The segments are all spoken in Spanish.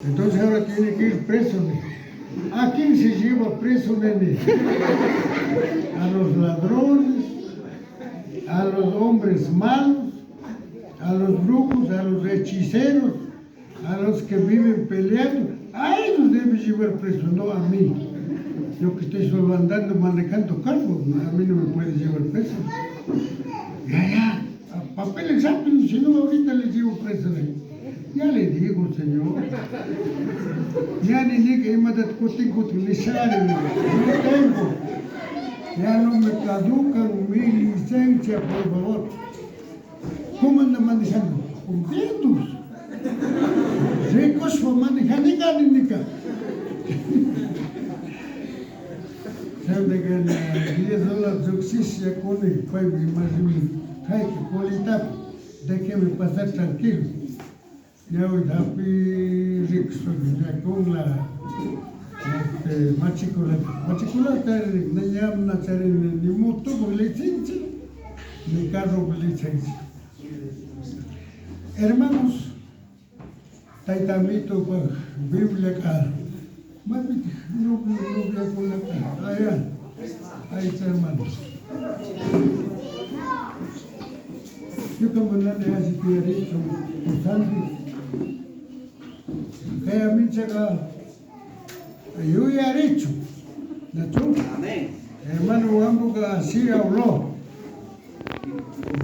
Entonces ahora tiene que ir preso. ¿A quién se lleva preso, nene? A los ladrones, a los hombres malos, a los brujos, a los hechiceros, a los que viven peleando. A ellos debe llevar preso, no a mí. Yo que estoy solo andando manejando carro, a mí no me puede llevar preso. Ya, papeles rápidos, si no ahorita les llevo preso. Ya le digo, señor. Ya ni que no tengo. Ya no me caducan mi licencia, por favor. ¿Cómo anda manejando? Con vientos. Ricos fue manejando, nica. Sabe que $10 de oxígeno con el país más de un politapo. Déjeme pasar tranquilo. Ya hoy happy Rickson, ya con la matriculata, no llaman a hacer ni moto con licencia, ni carro con licencia. Hermanos, taitamito con Biblia acá. No voy a con la cara. Allá, ahí está, hermanos. Yo como no le hace que dicho, pues antes. Kaya minsan ka, yo ya he dicho, hermano, vamos a así habló.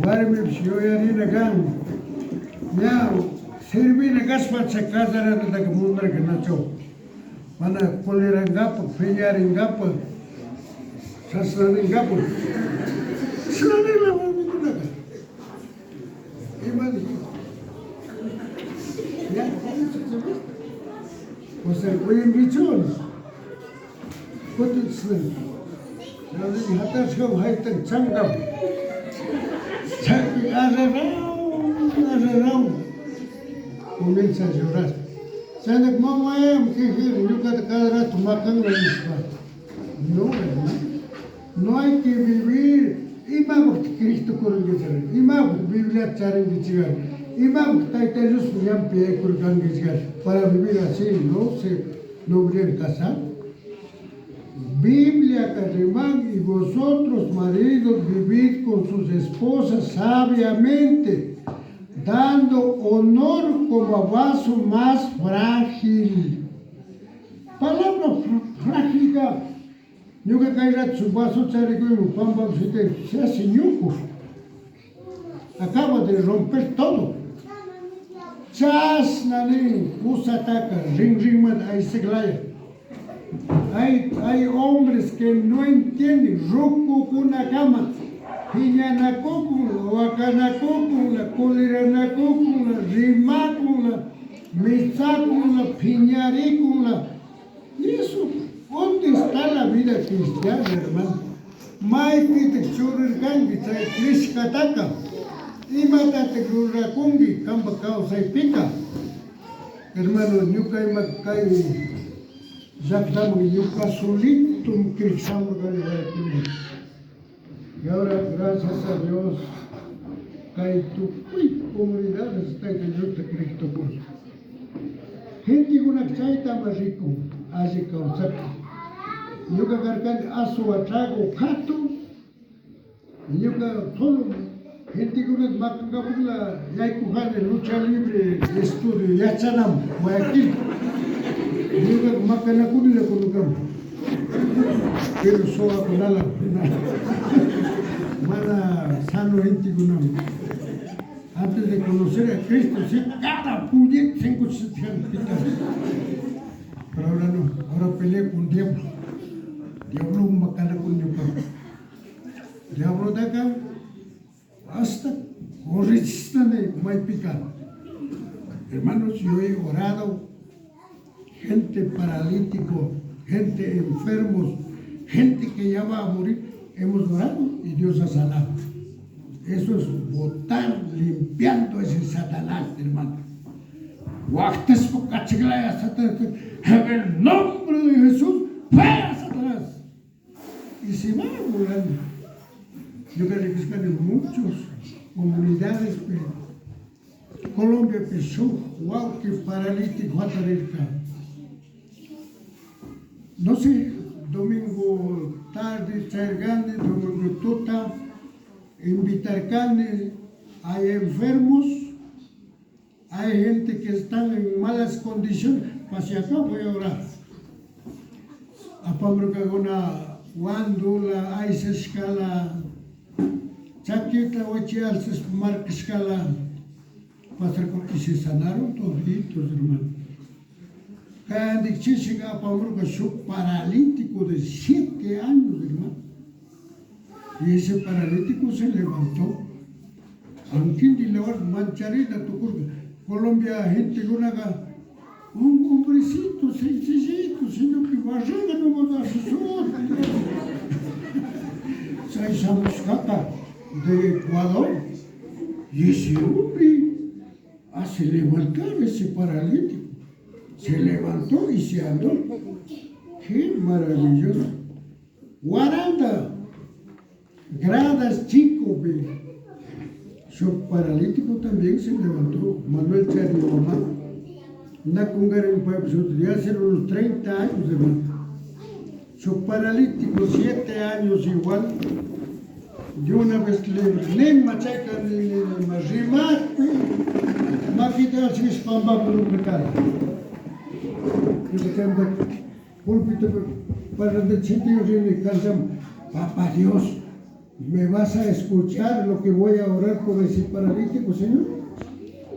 Guarme, yo ya ni negan. Ya, sirvi negas para sacar de la comunidad que nació. Mana poner en gapo, peñar en gapo, saslan en gapo. Saslan en gapo, mi naga. ¿Qué más dijo? Ya, o sea, voy en bichón. ¿Cuánto es eso? Ya le hatas que hay tan changam. Arrerao. Comienza a llorar. ¿Sabes cómo es? Que yo cada rato macan la misma. No, hermano. No hay que vivir. Y más Cristo con el que y más Biblia charen que llegar. Y más taitayos ya pie con que llegar. Para vivir así, no habrían casar. Biblia, Carimán, y vosotros, maridos, vivid con sus esposas sabiamente, dando honor como a vaso más frágil. Palabra frágil. Yo que caiga su vaso charico y pamba se hace ñuco. Acaba de romper todo. Chas nani, usa ataca, ring mat ahí se glaya. Hay hombres que no entienden, ruku kuna cama, piñanacúcula, huacanacúcula, culiranacúcula, rimácula, misácula, piñarícula. Y eso, ¿dónde está la vida cristiana, hermano? Maiki te churirgangi, chay krishkataka, y matate rurakungi, kamba causa y pica. Hermano, ñuka y macay. Ya estamos en un casolito, un cristiano y ahora, gracias a Dios, que tu comunidad está en el Cristo. Gente que una chaita más rico, hace causar. Yo que cargan a su atrago cato, yo que solo, gente que una macabula, ya hay que lucha libre, estudio, ya chanam, Guayaquil. Diga makana kuni la kulukam. Pero soa kunala. Mana sano gente kunam. Antes de conocer a Cristo, cada puñet se encuentra. Pero ahora no, ahora pelea con diablo. Diablo makana kuni la. Diablo de acá hasta resistan de Maipica. Hermanos, yo he orado. Gente paralítico, gente enfermos, gente que ya va a morir, hemos orado y Dios ha sanado. Eso es botar, limpiando ese Satanás, hermano. En el nombre de Jesús, fuera Satanás. Y se va volando. Yo creo que están en muchas comunidades Colombia pisó, wow, que paralítico hatarirka. No sé, domingo tarde, traer domingo tuta, invitar carne, hay enfermos, hay gente que están en malas condiciones, pase acá voy a orar. Apamro kagona wandula, hay se escala, chaqueta ochi alces marca escala, pasar con y se sanaron toditos, hermano. Cada dicchichiga apamro que su paralítico de 7 años, hermano. Y ese paralítico se levantó. Aunque ni levar mancharita tu curva. Colombia, gente que un hombrecito sencillito, sino que barriga no va a dar su esa moscata de Ecuador. Y ese hombre hace levantar ese paralítico. Se levantó y se andó. ¡Qué maravilloso! Guaranda. Gradas chico, ve. Su paralítico también se levantó. Manuel Charioma. Nacungar en pueblo, ya hace unos 30 años, hermano. Su paralítico, 7 años igual. Yo una vez le machaca, le remate, maquita así espamba por un pecado. Púlpito para decirte yo le cantan, Papá Dios, ¿me vas a escuchar lo que voy a orar por ese paralítico, Señor?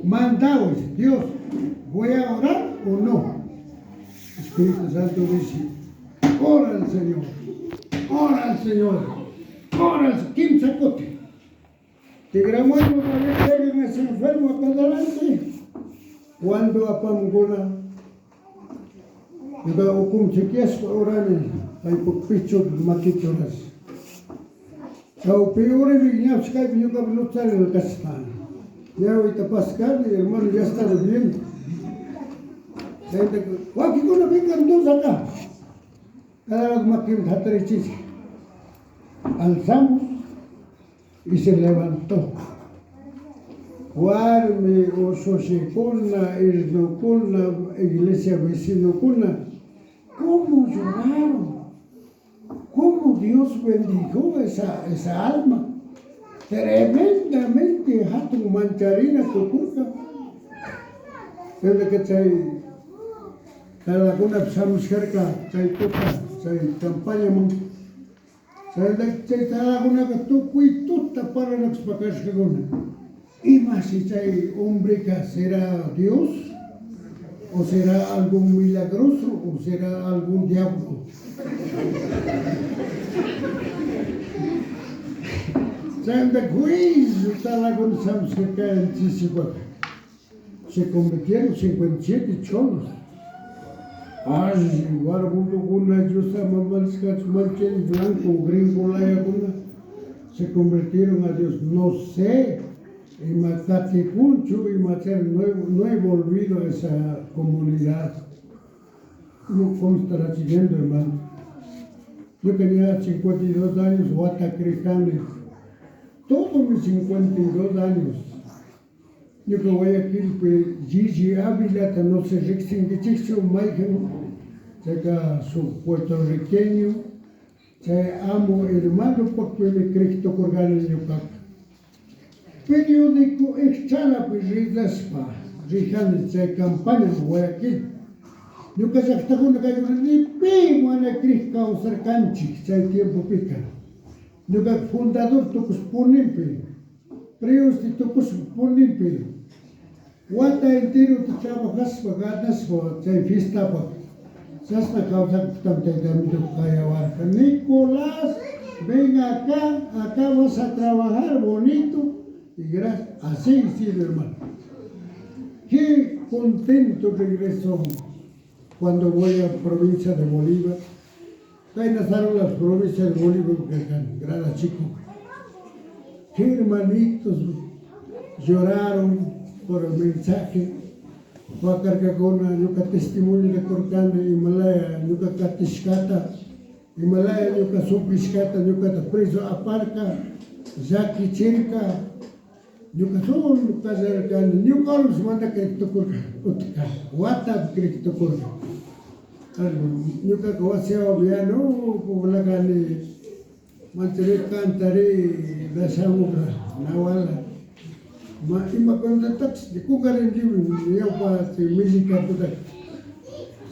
Mandado, Dios, ¿voy a orar o no? Espíritu Santo dice, ora al Señor, ora al Señor, ora al Señor, ¿quién sacote? Te grabó y no me ese enfermo acá adelante. Cuando a Pangola, o como se quieres orar, hay por picho maquitoras. O peor en el Yapskai, yo que no sale del Castán. Ya ahorita Pascal y hermano ya está viviendo. Aquí cuando vengan dos acá, cada vez más que un jatrechis, alzamos y se levantó. Guarme o Xochicona, Irnocona, iglesia vecinocona, ¿cómo lloraron? ¿Cómo Dios bendijo esa alma? Tremendamente, Hatun Mancharina, Tucuca. Desde que hay alguna psamos cerca, hay toca, hay campaña, hay alguna que toca y toda para no explicarse con. Y más si hay hombre que será Dios, o será algún milagroso, o será algún diablo. Santa juicio está la con Samos que cae en Chichihuahua. Se convirtieron 57 cholos. Ay, igual junto con la Yosa Mamalska, Chumanchen, Blanco, Gringo, Layaguna, se convirtieron a Dios. No sé, y Matatipuncho y Mater, no he volvido a esa comunidad. No consta la siguiente, hermano. Yo tenía 52 años, Huatacricanes. Todos mis 52 años. Yo que voy aquí, pues, Gigi Ávila, que no se extinguió, Michael, su puertorriqueño, se amo hermano porque me Cristo colgar en Yucatán. Periódico Exchala, pues, Ridaspa, Rijanes, se campaña en Guayaquil. Yo que se está con la calle, ni pego a la Cristo, o cercanchi, se tiempo pica. Yo que fundador, tocos ponimpe, preos de tocos ponimpe. Guata entero te trabajas pagadas por se fiesta por hasta causa tanto de mi cayabarca. Nicolás, ven acá vas a trabajar bonito y gracias. Así sí, hermano. Qué contento regreso cuando voy a provincia de Bolívar. Ahí nacieron las provincias de Bolívar, Grada Chico. Qué hermanitos lloraron por el mensaje. Huacarcacona, yuca testimonio de Corcana, Himalaya, yuca catishkata, Himalaya, yuca supishkata, yuca preso aparca, Jackie Chirca, Yuka solo casar kan yuka alus manda kerikto kurka utka wata kerikto kurka yuka kawasya obiano pula kali mantri kantari dasamukra nawala ma ima kontatak di kukarin di yopa ti misika putak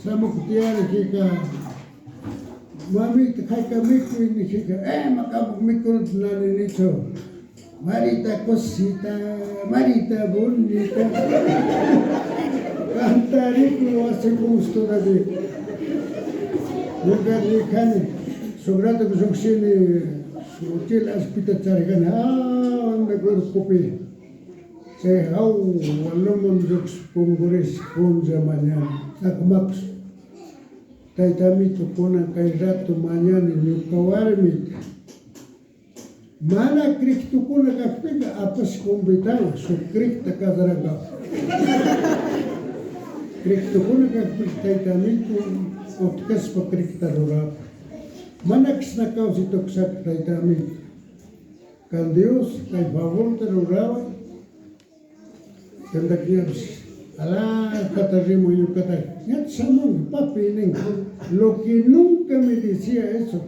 sama kutiara kika mami kaya miku ini kika makabuk miku nani nito Marita cosita, Marita bonita, cantarico hace gusto da de. Lugar de cane, sobrado que son cine, hotel hospital targan, anda por copi. Se hau, walomon jox pongores ponja mañana, takmax. Taitamito ponan kai rato mañana ni kawarmit. Mana kriktu kuna kapika apas kumbitang so krikta kadaraga. Kriktu kuna kapika taitamitu otkas pa krikta dorap. Manaks na kausi toksak taitamitu. Kan Dios kay favor te doraba. Kandak niyabs. Ala katarimo yung katar. Yat samong papining. Lo que nunca me decía eso.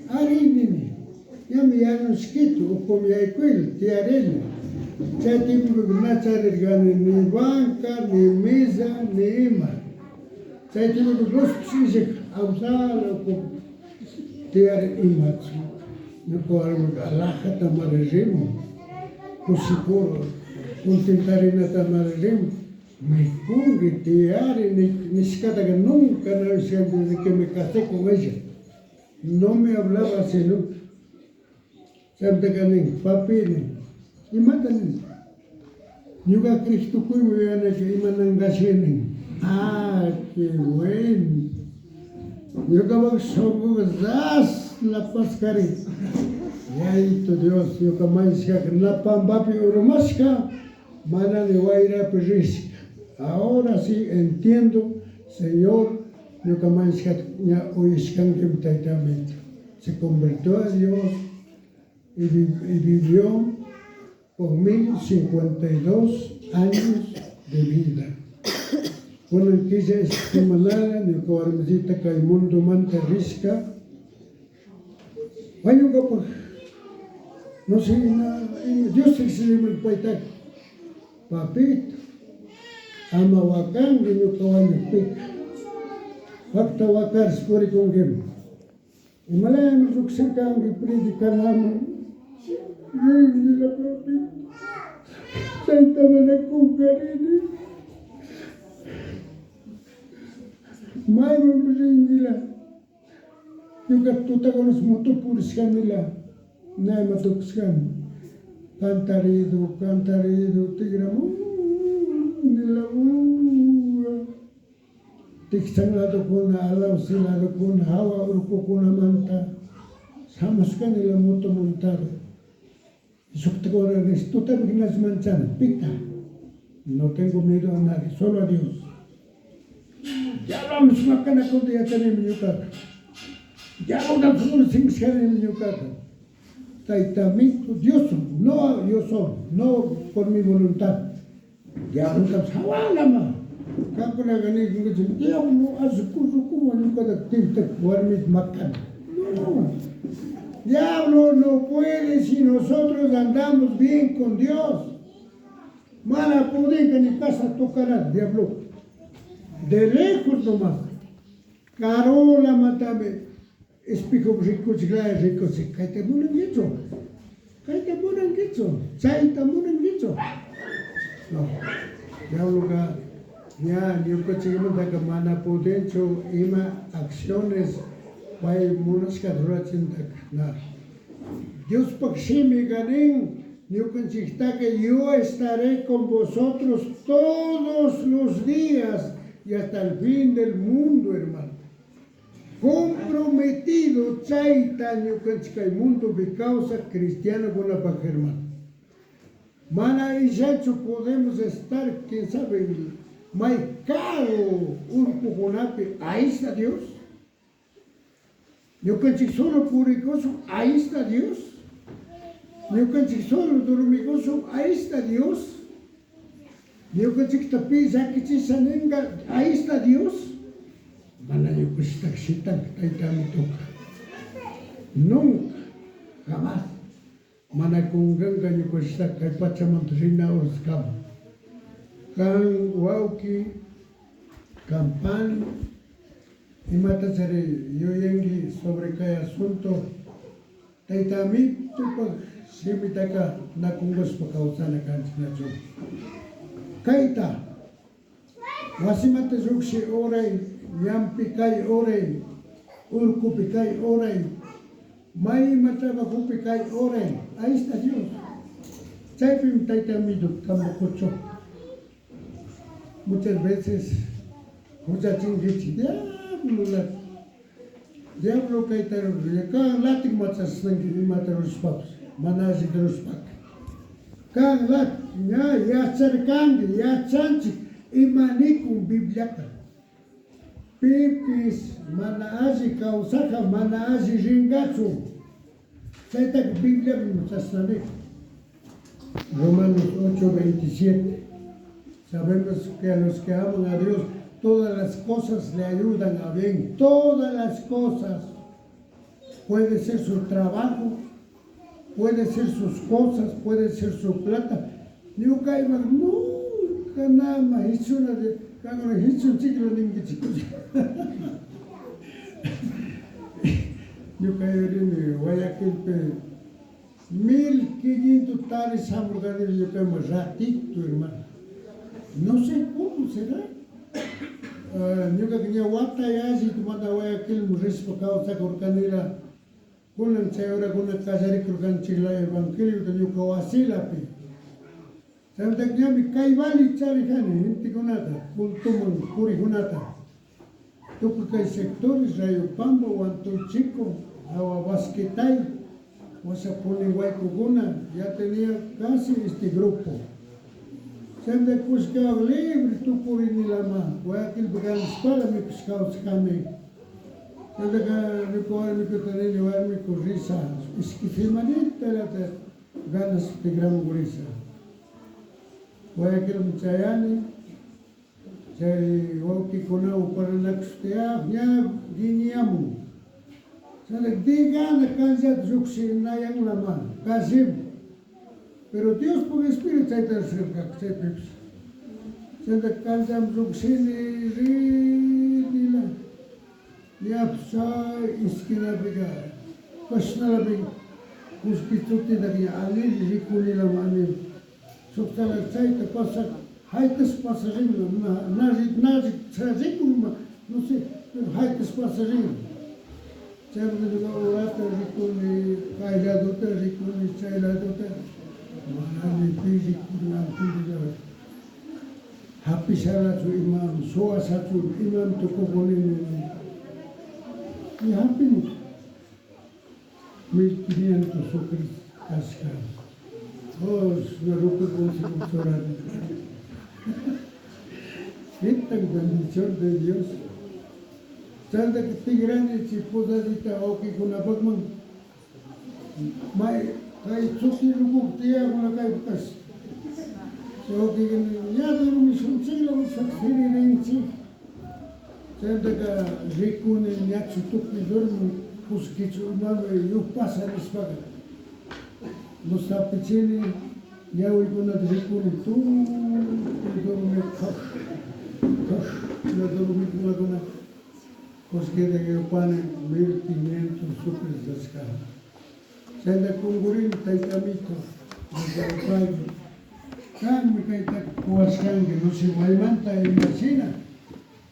Arinini. Ya mi hanno scritto, o come hai quello, ti arena. C'è tipo che non c'è né banca, né mesa, né ema. C'è tipo che lo si ausalo, ti arena. Non può all'acca tamarezimo, così può contentare in tamarezimo. Mi cunghi, ti arena, ne scata che nunca non sento che mi casé con ella. Non mi hablaba así, ¿no? Sabda kaning papi ni imatan ni juga Kristo ko mo yan na iman ng gasinin qué bueno juga magsogo zas lapas kari yaito Dios yuka maisha napambapi urumasca mana ni waira peris ahora sí entiendo Señor yuka maisha ya oiskan kimtaitamento se convirtió a Dios y vivió por 1052 años de vida. Con quilla estimalada, ni coarmesita caimundo manta risca. Vaya capa, no sé, Dios se exilió el paitac. Papito, ama wakang, ni kawanyo pik. Fakta wakar spori kong game. Malayan suksikang ipredikan naman. Gila papi, Santa Manacunga ini, mai memberinggila, juga tuta konos moto puriskan nila, nai matukiskan, kantarido, tigramu, nila tiksang lado kuna alam silado kuna hawa uruko kuna manta, samaskan nila moto montado. Suktegora tú también las manzanas, pica. No tengo miedo a nadie, solo a Dios. Ya vamos a makan con dia tenemos yucata. Ya vamos a sin ser en yucata. Taitamito, Dios, no yo soy, no por mi voluntad. Ya vamos a hawalama. Campo na ganig ng gajin, ya mo azuku yucata tinta warmit makan. No. Diablo no puede si nosotros andamos bien con Dios. Mala puede que ni casa tocará, diablo. De lejos nomás. Carola matame. Espico rico, rico, kaita munan gitso. Chaita munan gitso. No. Diablo ka. Ya, yo consigo que mana potencio ima acciones. Vai munas kaduracin na. Dios paksimi ganin, yo consigta que yo estaré con vosotros todos los días y hasta el fin del mundo, hermano. Comprometido, chaita, yo consigta el mundo de causa cristiana con la paz, hermano. Mana y chacho podemos estar, quién sabe, mai caro, un pujonape, ahí está Dios. Yo pensé solo puricoso, ahí está Dios. Ñukanchik solo dormigoso, ahí está Dios. Ñukanchik tapisa kichisaninga, ahí está Dios. Mana ñukanchik shitan taytami toka. Nunca, jamás. Mana kunganga ñukanchik kay pachamanta rina urskama. Kan wauki, kan pan, imatachari yuyangi sobre kay asunto. Taytami tupak simitaka nakungospa kawsana kanchik nachu. Kayta, wasimata lluqshi oray, ñampi kay oray, urkupi kay oray, mayma trabajupi kay oray, ahí está Dios. Chaypim taytamidu tambukucho. Muchas veces, huchachinkichi, diablo kaytaru, kan latik machasnanki imataruspapas, manasi taruspak. Kan lat, yacharkanki, yachanchik, imanikun Bibliaka. Pipis, mana alli kawsaka, mana alli ringachu. Chaytak Biblia machasnanik. Romanos 8:27. Sabemos que a los que aman a Dios, todas las cosas le ayudan a bien. Todas las cosas. Puede ser su trabajo, puede ser sus cosas, puede ser su plata. Nunca nada más. Hizo una de hizo chico ninguém chico. Nunca iba Guayaquil 1500 tales hamburguesas yo como ratito, hermano. No sé cómo será. Nunca tenía guata ya si tu manda Guayaquil murispo causa corcanila. Kunan sayora kunan kasari kurkan chila evangelio de yuka wasila pi. Sampai kami kai balik cari kan inti kunata, kultumun puri kunata. Tuku kai sectores rayo pambo wanto chico, awa basquetai, wasa puni waiku guna, ya tenía casi este grupo. Sampai kuskau libre tu puri nilama, Guayaquil began escola mi kuskau sekami. Sampai mi kuar mi kutanini war mi kurisa, iskifimanita la te ganas tigram gurisa. Guayaquil Mchayani, Chay Wauki Kunau para Nakstea, Nya Giniamu. Sale digan la cancha Zuxi Nayang Lama, Kasim. Pero Dios por Espíritu hay tercer Kaxepips. Sale cancha Zuxi Ridila. Yapsa Iskina Biga. Kashnala Big. Kuskituti Dagi Alil Rikunila Manim. Sukhtala chaita pasa, haitas passarinho, nazi trazikum, não sei, haitas passarinho. Chama de orata ricuni, cairada ricuni, chairada, manani pisi kunan pisi. Happy salatu imam, soa satu imam tu kobolini. Ni happy. Mil quinientos sukris kaskan. Oh, me rupe con su corazón. Esta bendición de Dios. Santa que te grande si pueda dita o que con la bagman. Mai kai chuki ruku tia con la kai pas. So que ya de mi sunchila un sakiri renchi. Santa que rikune ya chutuki dormu puskichu mame yu pasa rispaga. Musta picini, ya hoy con la tricuna tú, y dorme la dormí con la pues que de que pane 1500 supres de escala. Senda kungurin taitamito, de pago. Kan mi kaita kuaskan que no se maimanta en la China.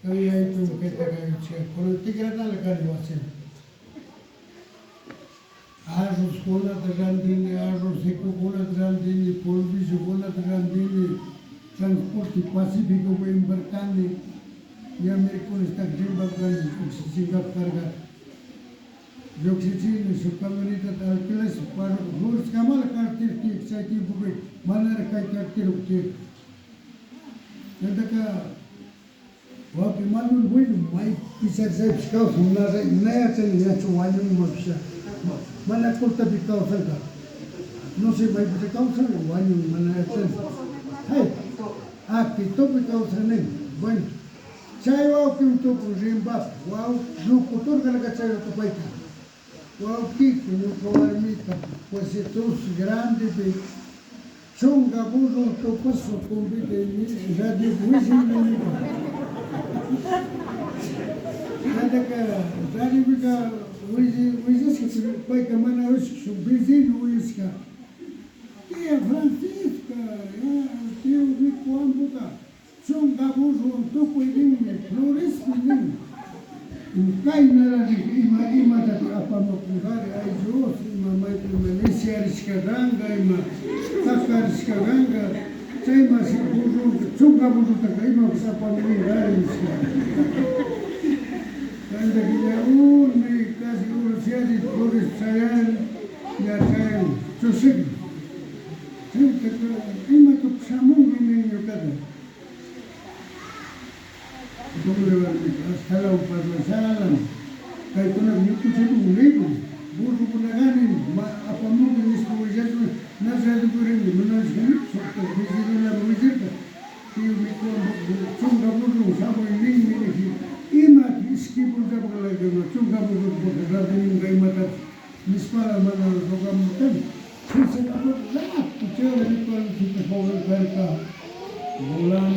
Había hecho que te cayó che, con el tigre la calibración. Arroz con la trandini, arroz seco con la trandini, polvillo con la trandini, transporte pacífico con embarcani, y América está embarcando, oxígeno carga. De oxígeno, su camioneta tal clase, para los camal cartir que exciting porque manera que cartir que. Entonces, waktu malu bueno, mai pisar saya sekau sebenarnya, naya cendera cuaca macam mana kurta bikau saja. no sé, may pati causa, igual yung manayatan. Hey, akito pa causa na yun. Bueno, chay wow kim to po rimbap, wow, lukutor ka nagkachay to pa ito. Wow, kiko yung kawarmita, pues estos grandes de chonga burro to paso kumbite radio wishing ni. Kada ka, dari bika wishing sa pa ka mana wish busy wish ka. Tia Francisca, ya, tio Rico Ambuka, chonga burro to pwedeng flores pwedeng. Kaya na lang ima dati apa mapungkari ay Diyos, ima may primanisyaris ka ganga, ima takaris ka ganga, sa ima si Buzong, tsunga Buzong taka, ima sa pamilyaris ka. Kaya kaya may kasi ulo siya di Boris Sayan, niya kaya susig. Ima kapsamong ninyo kada. Hasta la pasalan, kaya ko nag-yuko sa libo, burro ko na ganin, apa mo kinis ko siya, nasa ko rin, manas ganit, so bisito na bumisita, tiyo mito ang chunga burro, sabo yung ning, ima, iskipon sa paglalagay mo, chunga burro po, kaglatin yung kay matat, mispala man ang rogamutan, kasi ako lahat, kutsa, ganito ang sitapawal ka, bulan